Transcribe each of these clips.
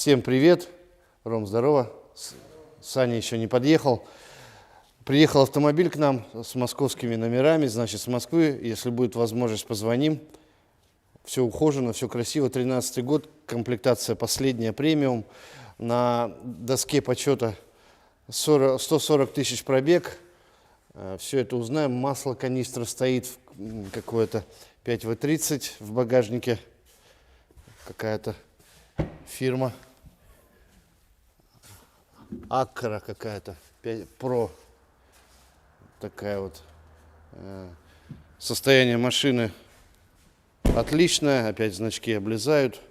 Всем привет. Ром, здорово. Саня еще не подъехал. Приехал автомобиль к нам с московскими номерами, значит, с Москвы. Если будет возможность, позвоним. Все ухожено, все красиво. 13-й год, комплектация последняя, премиум. На доске почета 140 тысяч пробег. Все это узнаем. Масло канистра стоит какое-то 5В30 в багажнике. Какая-то фирма. Аккора какая-то. Про. Такая вот. Состояние машины отличное. Опять значки облезают.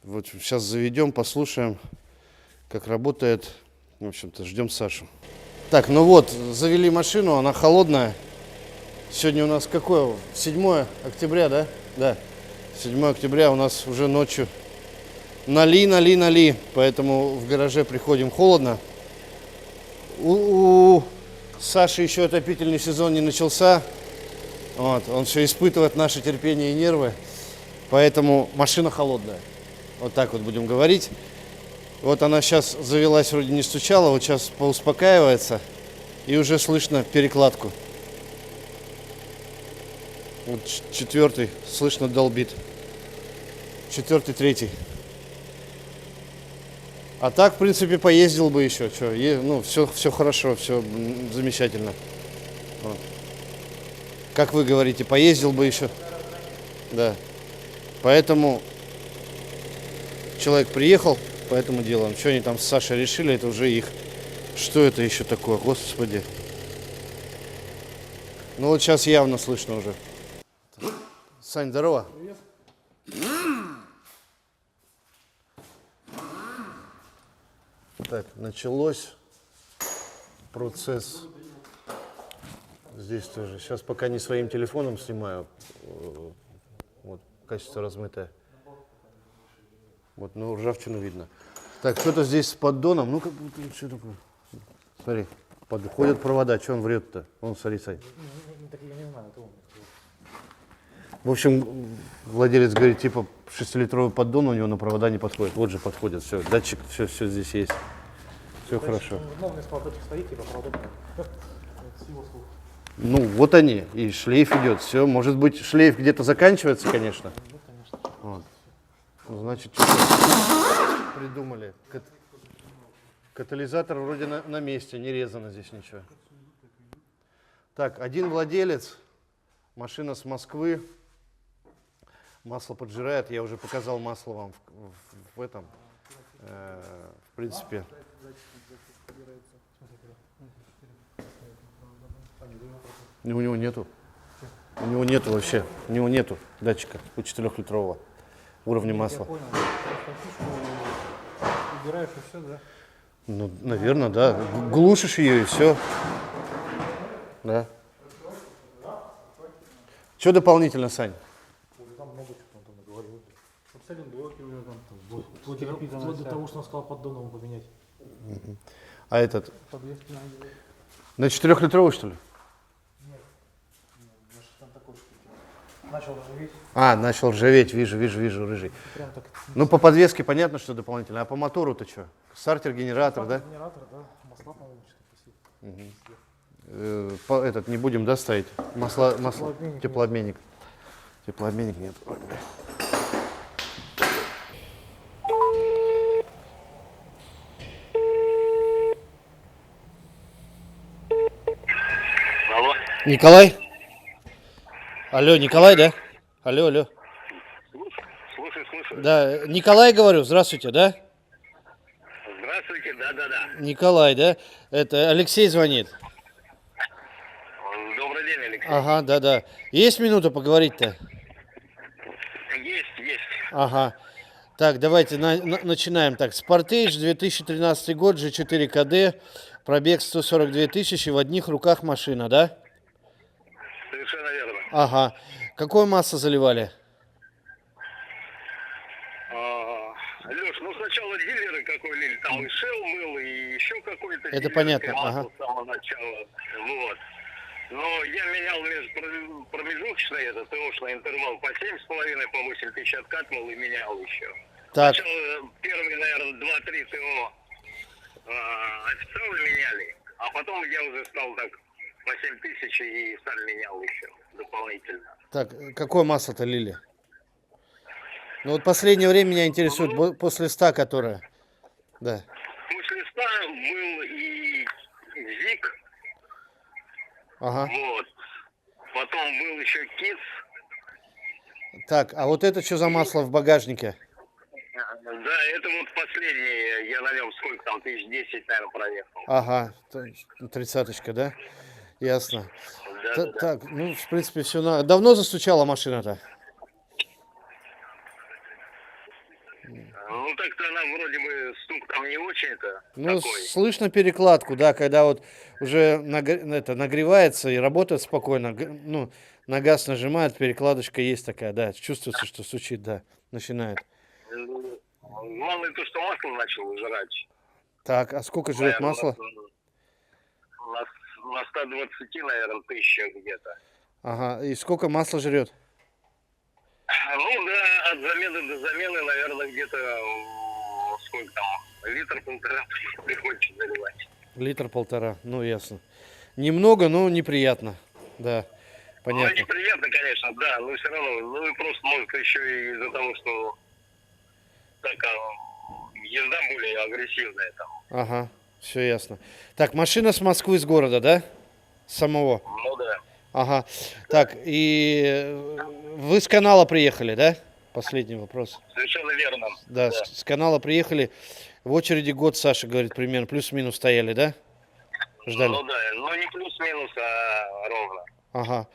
Вот сейчас заведем, послушаем, как работает. В общем-то, ждем Сашу. Так, ну вот, завели машину, она холодная. Сегодня у нас какое? 7 октября, да? Да. 7 октября у нас уже ночью нали, поэтому в гараже приходим холодно. У Саши еще отопительный сезон не начался. Вот, он все испытывает наше терпение и нервы, поэтому машина холодная. Вот так вот будем говорить. Вот она сейчас завелась, вроде не стучала, вот сейчас поуспокаивается и уже слышно перекладку. Вот 4-й, слышно, долбит. 4-й, 3-й. А так, в принципе, поездил бы еще. Что, ну, все хорошо, все замечательно. Вот. Как вы говорите, поездил бы еще. Да. Поэтому человек приехал, поэтому делаем. Что они там с Сашей решили, это уже их. Что это еще такое, господи. Ну вот сейчас явно слышно уже. Сань, здорово. Привет. Так, началось процесс. Здесь тоже. Сейчас пока не своим телефоном снимаю. Вот, качество размытое. Вот, ну, ржавчину видно. Так, что-то здесь с поддоном. Ну-ка, что такое? Смотри, подходят провода. Что он врет-то? Вон, смотри, Сань. Я не знаю, это он. В общем, владелец говорит, типа 6-литровый поддон у него на провода не подходит. Вот же подходит, все, датчик, все здесь есть. Все хорошо. Ну, у меня датчик стоит, типа провода. Ну, вот они, и шлейф идет, все. Может быть, шлейф где-то заканчивается, конечно. Ну, конечно. Вот. Ну, значит, что-то придумали. Катализатор вроде на месте, не резано здесь ничего. Так, один владелец, машина с Москвы. Масло поджирает, я уже показал масло вам в этом, в принципе. У него нету. У него нету вообще, у него нету датчика у 4-литрового уровня масла. Я понял. Убираешь и все, да? Ну, наверное, да. Глушишь ее и все. Да. Что дополнительно, Сань? Там много чего он там наговорил. Абсолютно блоки уже там. Вплоть до того, что он сказал поддон ему поменять. А этот? Подвески надо делать. На 4-литровый, что ли? Нет. Там такой штуки. Начал ржаветь. А, начал ржаветь, вижу, рыжий. Прям так. Ну, по подвеске понятно, что дополнительно. А по мотору-то что? Стартер, генератор, да? Генератор, да. Масла, по-моему, что-то Этот не будем, да, ставить? Масло, теплообменник. Теплообменник нет. Алло. Николай? Алло, Николай, да? Алло. Слушай. Да, Николай, говорю, здравствуйте, да? Здравствуйте, да. Николай, да? Это Алексей звонит. Добрый день, Алексей. Ага, да. Есть минута поговорить-то? Есть. Ага. Так, давайте начинаем. Так, Sportage, 2013 год, G4 КД, пробег 142 тысячи, в одних руках машина, да? Совершенно верно. Ага. Какое масло заливали? Леш, ну сначала дилеры какой лили, там и Shell мыл, и еще какой-то. Это понятно, масло ага. с самого начала. Вот. Но я менял промежуточный этот ТОшный интервал по 7,5, по 8 тысяч откатывал и менял еще. Так, Сначала первые, наверное, 2-3 ТО официально меняли, а потом я уже стал так по 7 тысяч и сам менял еще дополнительно. так, какое масло-то лили? Ну вот последнее время меня интересует, после 100 которое. Да. После 100 был и ЗИК, Ага. вот. Потом был еще КИС. Так, а вот это что за масло в багажнике? Да, это вот последний, я на нем сколько там, 1010, наверное, проехал. Ага, 30-очка, да? Ясно. Да. Так, ну, в принципе, все. Давно застучала машина-то? Ну, так-то она вроде бы стук там не очень-то Ну, такой. слышно перекладку, да, когда вот уже нагревается и работает спокойно, ну, на газ нажимает, перекладочка есть такая, да, чувствуется, что стучит, да, начинает. Ну, главное то, что масло начало жрать. Так, а сколько жрет Наверное, масло? на 120, наверное, 1000 где-то. Ага, и сколько масла жрет? Ну да, от замены до замены, наверное, где-то сколько там, литр-полтора приходится заливать. Литр-полтора, ну, ясно. Немного, но неприятно, да, Ну, понятно. неприятно, конечно, да, но все равно, ну и просто может еще и из-за того, что такая езда более агрессивная там. Ага, все ясно. Так, машина с Москвы, с города, да? С самого? Ну да. Ага. Так, и вы с канала приехали, да? Последний вопрос. Совершенно верно. Да, с канала приехали. В очереди год, Саша говорит, примерно плюс-минус стояли, да? Ждали? Ну да, но не плюс-минус, а ровно. Ага.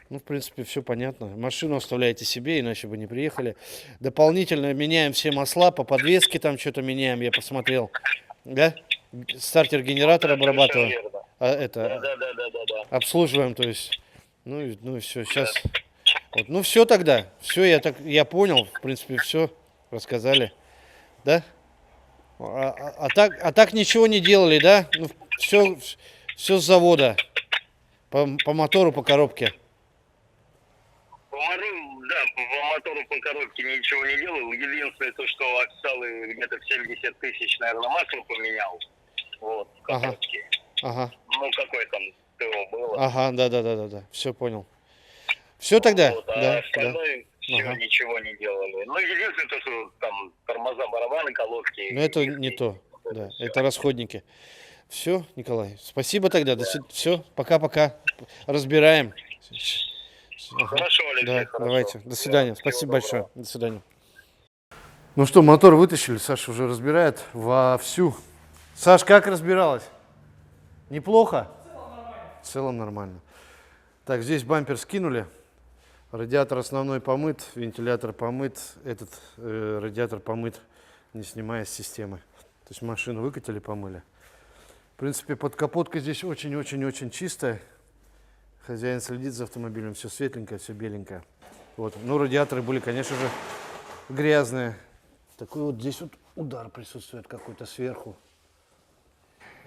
Ну, в принципе, все понятно. Машину оставляете себе, иначе бы не приехали. Дополнительно меняем все масла, по подвеске там что-то меняем, я посмотрел. Да? Стартер генератор обрабатываем. Совершенно верно. А это Да. обслуживаем, то есть. Ну и все. Сейчас. Вот. Ну все тогда. Все, я понял. В принципе, все рассказали. Да? А так ничего не делали, да? Ну, все с завода. По мотору, по коробке. Да, по мотору, по коробке ничего не делал. Единственное, то, что официалы где-то в 70 тысяч, наверное, масло поменял. Вот, в коробке. Ага. Ну, какое там ТО было. Ага, да. Все понял. Все тогда? Вот, а Да. остальное все Ага. ничего не делали. Ну, единственное, то, что там тормоза, барабаны, колодки. Но это не то. Да, это расходники. Все, Николай. Спасибо тогда. Все, пока-пока. Разбираем. Ага. Хорошо, Алексей, Да, хорошо. давайте. До свидания. Всего Спасибо доброго. большое. До свидания. Ну что, мотор вытащили. Саша уже разбирает вовсю. Саш, как разбиралась? Неплохо? В целом нормально. Так, здесь бампер скинули. Радиатор основной помыт, вентилятор помыт. Этот радиатор помыт, не снимая с системы. То есть машину выкатили, помыли. В принципе, подкапотка здесь очень-очень-очень чистая. Хозяин следит за автомобилем, все светленькое, все беленькое. Вот. Ну, радиаторы были, конечно же, грязные. Такой вот здесь вот удар присутствует какой-то сверху.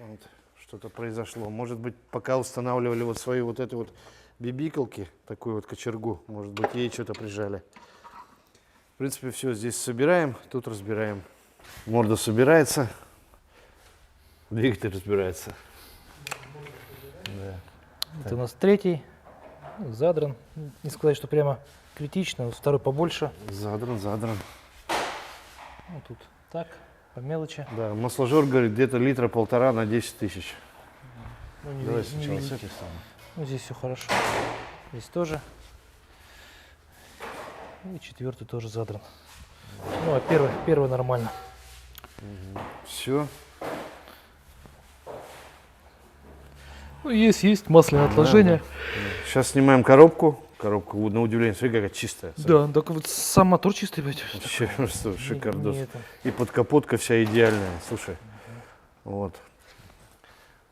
Вот. Что-то произошло. Может быть, пока устанавливали вот свои вот эти вот бибикалки, такую вот кочергу, может быть, ей что-то прижали. В принципе, все здесь собираем, тут разбираем. Морда собирается, двигатель разбирается. Да. Это у нас третий, задран. Не сказать, что прямо критично, вот второй побольше. Задран. Ну, тут так, по мелочи. Да, масложор говорит, где-то литра полтора на 10 тысяч. Ну, не Давай ви- не сначала с видите. этой стороны. Ну, здесь все хорошо. Здесь тоже. И четвертый тоже задран. Ну, а первый нормально. Все. Ну, есть масляное отложение. Сейчас снимаем коробку. Коробка, на удивление, смотри, какая чистая. Да, только вот сам мотор чистый, блядь. Вообще просто шикардос. не это. И подкапотка вся идеальная. Слушай, вот.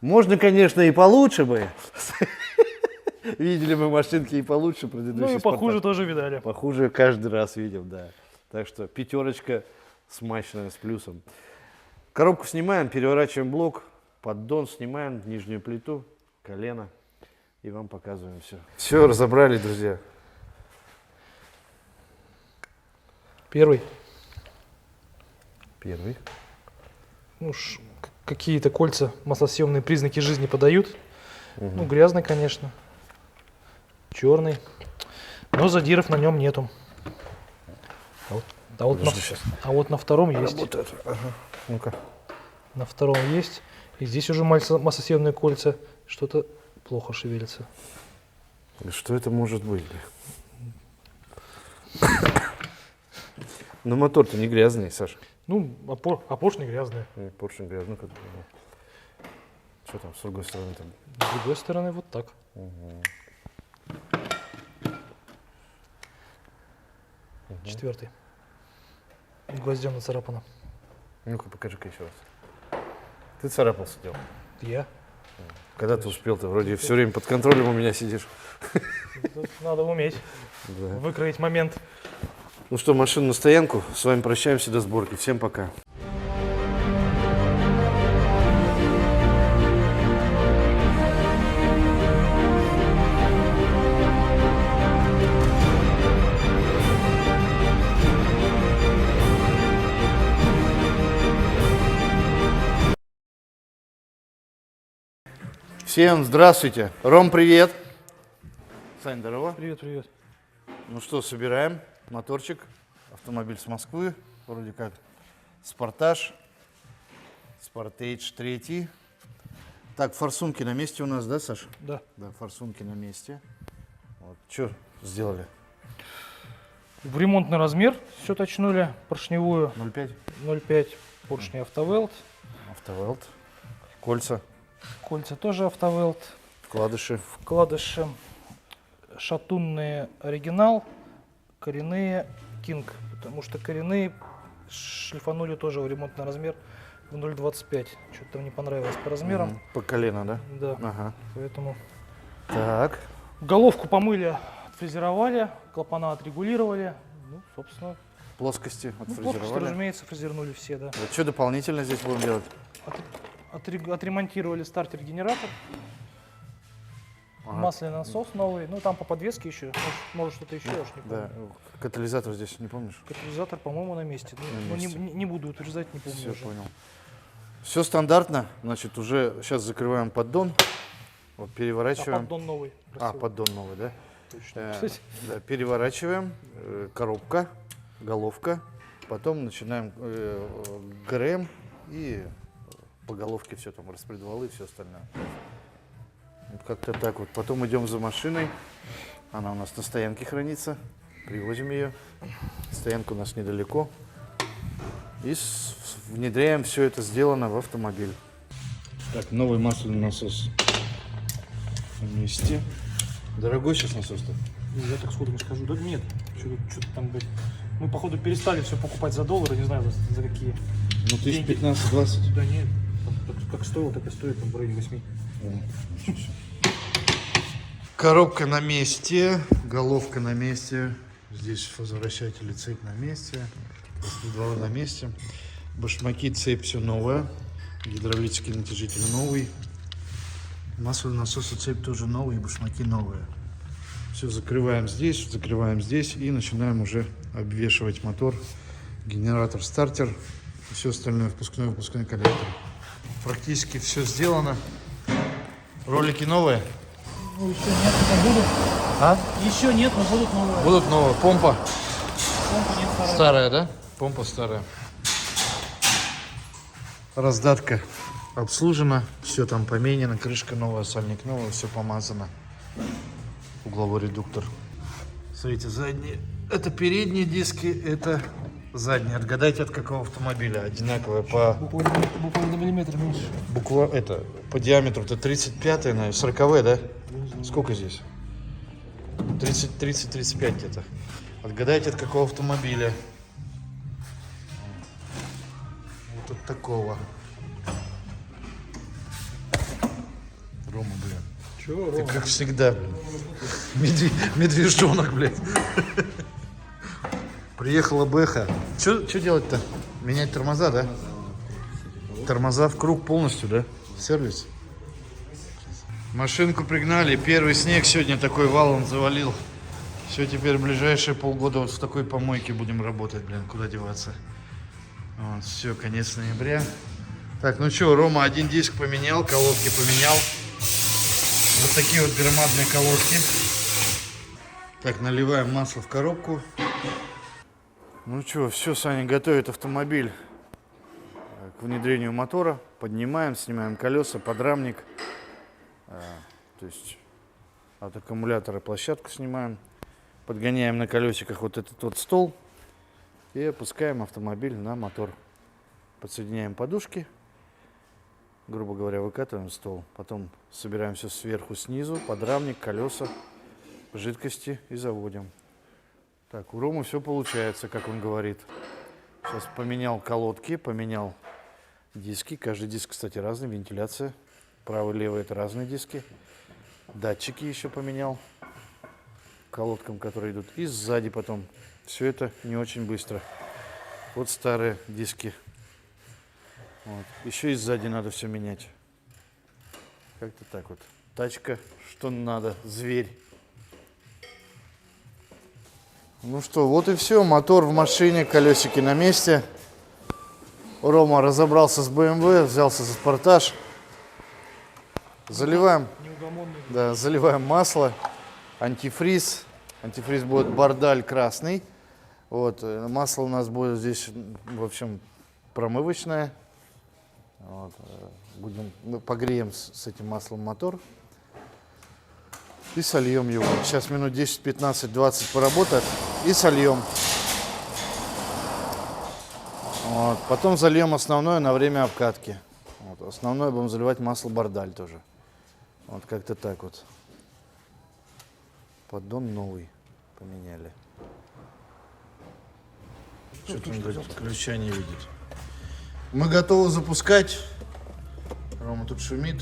Можно, конечно, и получше бы. Видели мы машинки и получше Ну предыдущие. и похуже тоже видали. Похуже каждый раз видим, да. Так что пятерочка смачная, с плюсом. Коробку снимаем, переворачиваем блок, поддон снимаем, нижнюю плиту, колено. И вам показываем все. Все, разобрали, друзья. Первый. Первый. Ну, какие-то кольца маслосъемные признаки жизни подают. Ну, грязный, конечно. Черный. Но задиров на нем нету. А вот на втором есть. Работает. Ага. Ну-ка. На втором есть. И здесь уже маслосъемные кольца. Что-то плохо шевелится. Что это может быть? Ну, мотор-то не грязный, Саша. Ну, а поршни грязные. Поршень грязный. Что там с другой стороны? Там? С другой стороны вот так. Четвертый. Гвоздем нацарапано. Ну-ка, покажи-ка еще раз. Ты царапался делал? Я. Когда ты успел? Ты вроде все время под контролем у меня сидишь. Тут надо уметь Да. выкроить момент. Ну что, машину на стоянку. С вами прощаемся до сборки. Всем пока. Всем здравствуйте. Ром, привет. Сань, здорово. Привет, привет. Ну что, собираем моторчик. Автомобиль с Москвы. Вроде как Спартаж. Спартейдж 3. Так, форсунки на месте у нас, да, Саша? Да. Да, форсунки на месте. Вот. Что сделали? В ремонтный размер все точнули. Поршневую 0,5? 0,5 поршни Автовелт. Автовелт. Кольца. Кольца тоже Автовелт. Вкладыши. Вкладыши шатунные оригинал, коренные Кинг. Потому что коренные шлифанули тоже в ремонтный размер в 0,25. Что-то там не понравилось по размерам. По колено, да? Да. Ага. Поэтому Так. головку помыли, отфрезеровали, клапана отрегулировали. Ну, собственно, Плоскости плоскости, отфрезеровали. разумеется, фрезернули все, да. Вот что дополнительно здесь будем делать? Отремонтировали стартер-генератор. Ага. Масляный насос новый. Ну, там по подвеске еще. Может что-то еще, я уж не помню. Да. Катализатор здесь не помнишь? Катализатор, по-моему, на месте. На Но месте. не буду утверждать, не помню Все, уже. понял. Все стандартно. Значит, уже сейчас закрываем поддон. Вот А переворачиваем. поддон новый. А, красивый. поддон новый, да? Точно. Да, переворачиваем. Коробка, головка. Потом начинаем ГРМ и по головке все там, распредвалы и все остальное. Вот как-то так вот. Потом идем за машиной. Она у нас на стоянке хранится. Привозим ее. Стоянка у нас недалеко. И внедряем все это сделано в автомобиль. Так, новый масляный насос на месте. Дорогой сейчас насос-то? Ну, я так сходу не скажу. Да нет, что-то там, блядь. Мы, походу, перестали все покупать за доллары, не знаю, за какие. Ну, 1015-20. Да нет, как стоило, так и стоит, там, в районе 8. Коробка на месте, головка на месте. Здесь возвращатели, цепь на месте. Распредвалы на месте. Башмаки, цепь, все новое. Гидравлический натяжитель новый. Масляный насос и цепь тоже новые, башмаки новые. Все закрываем здесь и начинаем уже обвешивать мотор, генератор, стартер и все остальное, выпускной коллектор. Практически все сделано. Ролики новые? Ну, еще нет, но будут. А? Еще нет, но будут новые. Будут новые. Помпа Помпа нет, старая. старая, да? Помпа старая. Раздатка обслужена, все там поменено, крышка новая, сальник новый, все помазано. Угловой редуктор. Смотрите, задние. Это передние диски, это задние. Отгадайте, от какого автомобиля. Одинаковые по Буквально на миллиметр меньше. это по диаметру. Это 35-е, наверное, 40-е, да? Сколько здесь? 30-35 где-то. Отгадайте, от какого автомобиля. Вот от такого. Рома, блин. Чего, Ты Рома? как всегда, блин. Медвежонок, блядь. Приехала Бэха. Что делать-то? Менять тормоза, да? Тормоза в круг полностью, да? Сервис. Машинку пригнали. Первый снег сегодня такой валом завалил. Все, теперь в ближайшие полгода вот в такой помойке будем работать, блин. Куда деваться? Вот, все, конец ноября. Так, ну что, Рома один диск поменял, колодки поменял. Вот такие вот громадные колодки. Так, наливаем масло в коробку. Ну что, все, Саня готовит автомобиль к внедрению мотора. Поднимаем, снимаем колеса, подрамник. То есть от аккумулятора площадку снимаем. Подгоняем на колесиках вот этот вот стол. И опускаем автомобиль на мотор. Подсоединяем подушки. Грубо говоря, выкатываем стол. Потом собираем все сверху, снизу, подрамник, колеса, жидкости и заводим. Так, у Ромы все получается, как он говорит. Сейчас поменял колодки, поменял диски. Каждый диск, кстати, разный, вентиляция. Правый, левый — это разные диски. Датчики еще поменял колодкам, которые идут. И сзади потом. Все это не очень быстро. Вот старые диски. Вот. Еще и сзади надо все менять. Как-то так вот. Тачка, что надо, зверь. Ну что, вот и все. Мотор в машине, колесики на месте. Рома разобрался с BMW, взялся за Спартаж. Заливаем, да, заливаем масло, антифриз. Антифриз будет Бардаль красный. Вот, масло у нас будет здесь, в общем, промывочное. Вот, мы погреем с этим маслом мотор и сольем его. Сейчас минут 10, 15, 20 поработает и сольем. Вот, потом зальем основное на время обкатки. Вот, основное будем заливать масло Бардаль тоже. Вот как-то так вот. Поддон новый поменяли. Что-то он говорит, ключа не видит. Мы готовы запускать. Рома тут шумит,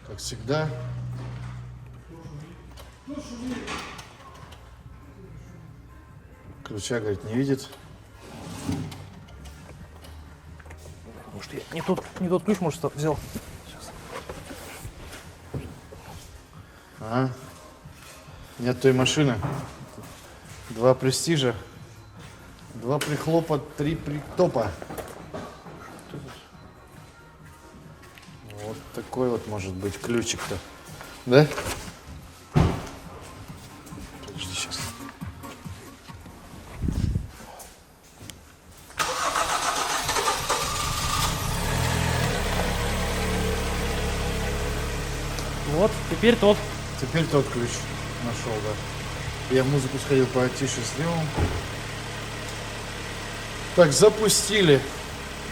как всегда. Ключа, говорит, не видит. Может, я не тот ключ, может, взял. Сейчас. Ага. Нет той машины. 2 престижа. 2 прихлопа, 3 притопа. Вот такой вот может быть ключик-то. Да? Подожди сейчас. Вот, теперь тот. Теперь тот ключ нашел, да. Я в музыку сходил, потише сделал. Так, запустили.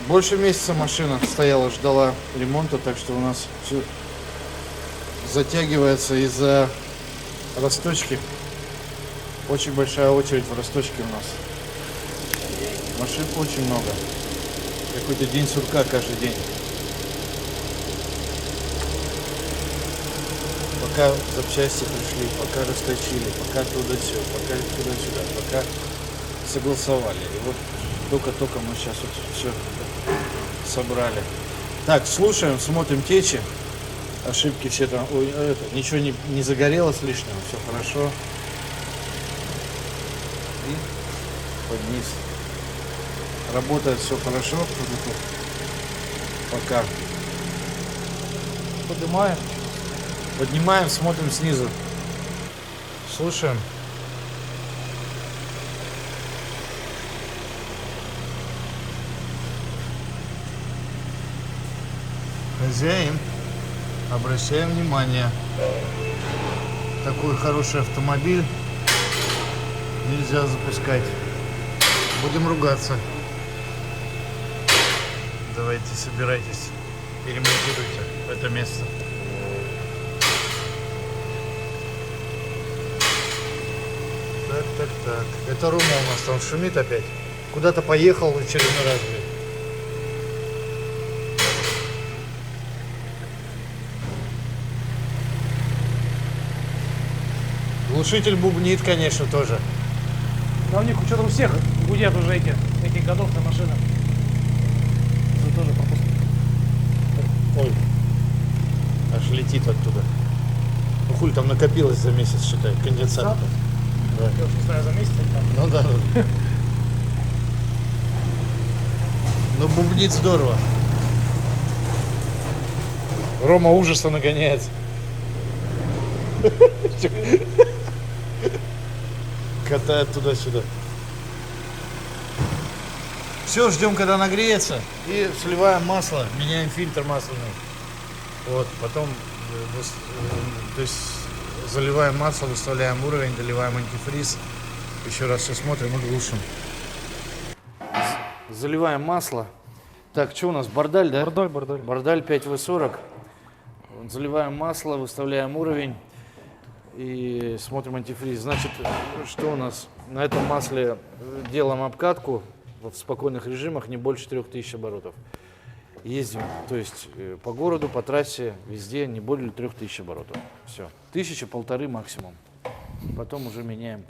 Больше месяца машина стояла, ждала ремонта, так что у нас все затягивается из-за росточки. Очень большая очередь в росточке у нас. Машин очень много. Какой-то день сурка каждый день. Пока запчасти пришли, пока расточили, пока туда-сюда, пока туда-сюда, пока согласовали. И вот только-только мы сейчас вот все собрали. Так, слушаем, смотрим течи. Ошибки все там. Ой, ничего не загорелось лишнего, все хорошо. И под низ. Работает все хорошо. Пока. Поднимаем. Поднимаем, смотрим снизу. Слушаем. Хозяин, обращаем внимание. Такой хороший автомобиль нельзя запускать. Будем ругаться. Давайте, собирайтесь, перемонтируйте это место. Так. Это Рома у нас там шумит опять. Куда-то поехал в очередной раз. Глушитель бубнит, конечно, тоже. Да у них что-то у всех гудят уже этих годов на машинах. Это тоже пропуск. Ой, аж летит оттуда. Ну хуль там накопилось за месяц, считай, конденсат. Да. Я уж не знаю, за месяц или там. Ну да. Но бубнит здорово. Рома ужаса нагоняет. Катает туда-сюда. Все, ждем, когда нагреется. И сливаем масло, меняем фильтр масляный. Вот, потом то есть заливаем масло, выставляем уровень, доливаем антифриз. Еще раз все смотрим и глушим. Заливаем масло. Так, что у нас, бардаль, да? Бардаль. Бардаль 5В40. Заливаем масло, выставляем уровень и смотрим антифриз. Значит, что у нас? На этом масле делаем обкатку в спокойных режимах не больше 3000 оборотов. Ездим, то есть по городу, по трассе, везде не более 3000 оборотов. Все. 1000-1500 максимум. Потом уже меняем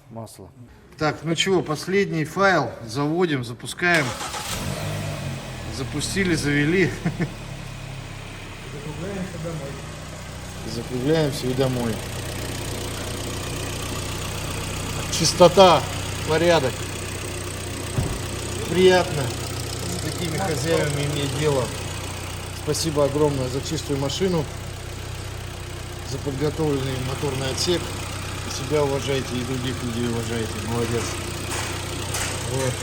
масло. Так, ну чего, последний файл заводим, запускаем. Запустили, завели. Закругляемся и домой. Чистота, порядок. Приятно с такими хозяевами иметь дело. Спасибо огромное за чистую машину, за подготовленный моторный отсек. И себя уважайте, и других людей уважайте. Молодец. Вот.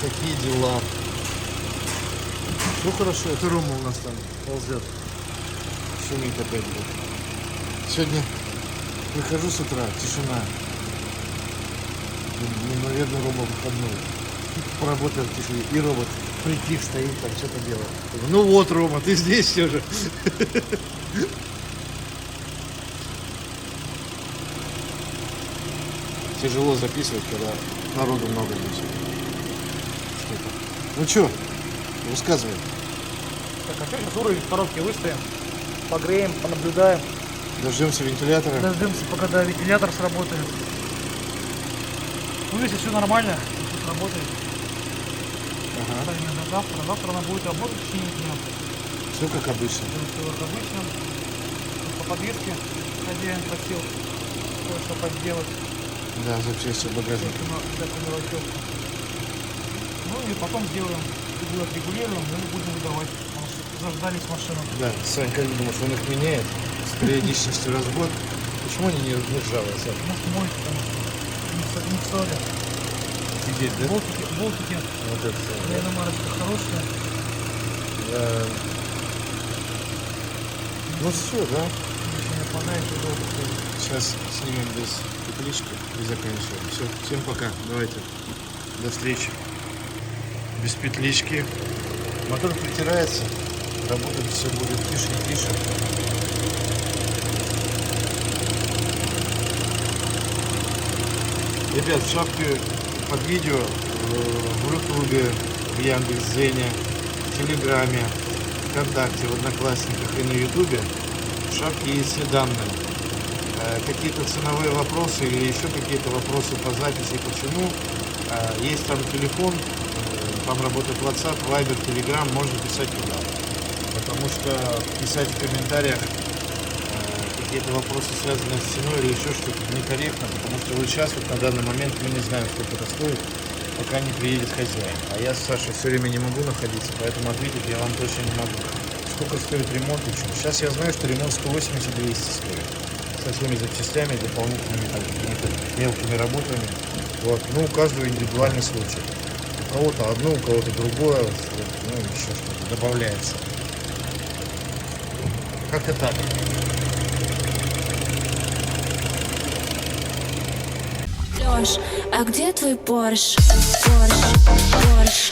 Такие дела. Ну хорошо, это Рома у нас там ползет. Шумит опять будет. Сегодня прихожу с утра, тишина. Ну, наверное, Рома выходной. Поработал в тишине. И робот притих, стоит там, что-то делает. Ну вот, Рома, ты здесь все же. Тяжело записывать, когда народу много здесь. Что-то. Ну что, рассказывай. Так, опять сейчас уровень в коробке выставим. Погреем, понаблюдаем. Дождемся вентилятора. Дождемся, пока вентилятор сработает. Ну, если все нормально, все работает. Ага. Ставим на завтра. Завтра она будет работать в течение дня. Все как обычно. Все как обычно. По подвеске хозяин просил кое-что подделать. Да, запчасти в багажнике. Всякую мелочевку. Ну и потом сделаем, отрегулируем, мы будем выдавать. Потому что заждались машину. Да, Сань, как думаешь, он их меняет с периодичностью раз в год? Почему они не ржавые, Сань? У нас моет там не в соде. Офигеть, да? Болтики Вот это. для иномарочки хорошие. Ну все, да? Если не отпадает, то долго стоит. Сейчас снимем без петлички и заканчиваем. Все, всем пока. Давайте. До встречи. Без петлички. Мотор притирается. Работать все будет тише и тише. Ребят, в шапке под видео в Рутубе, в Яндекс.Дзене, в Телеграме, ВКонтакте, в Одноклассниках и на Ютубе в шапке есть все данные. Какие-то ценовые вопросы или еще какие-то вопросы по записи, почему. Есть там телефон, там работает WhatsApp, Viber, Telegram, можно писать туда. Потому что писать в комментариях какие-то вопросы, связанные с ценой или еще что-то, некорректно, потому что вот сейчас, вот на данный момент, мы не знаем, сколько это стоит, пока не приедет хозяин. А я с Сашей все время не могу находиться, поэтому ответить я вам точно не могу. Сколько стоит ремонт и что. Сейчас я знаю, что ремонт 180-200 стоит. Со всеми запчастями, дополнительными там, какими-то мелкими работами. Вот. Ну, у каждого индивидуальный случай. У кого-то одно, у кого-то другое, вот, ну, еще что-то добавляется. Как-то так. Лёш, а где твой Порш? Порш, Порш.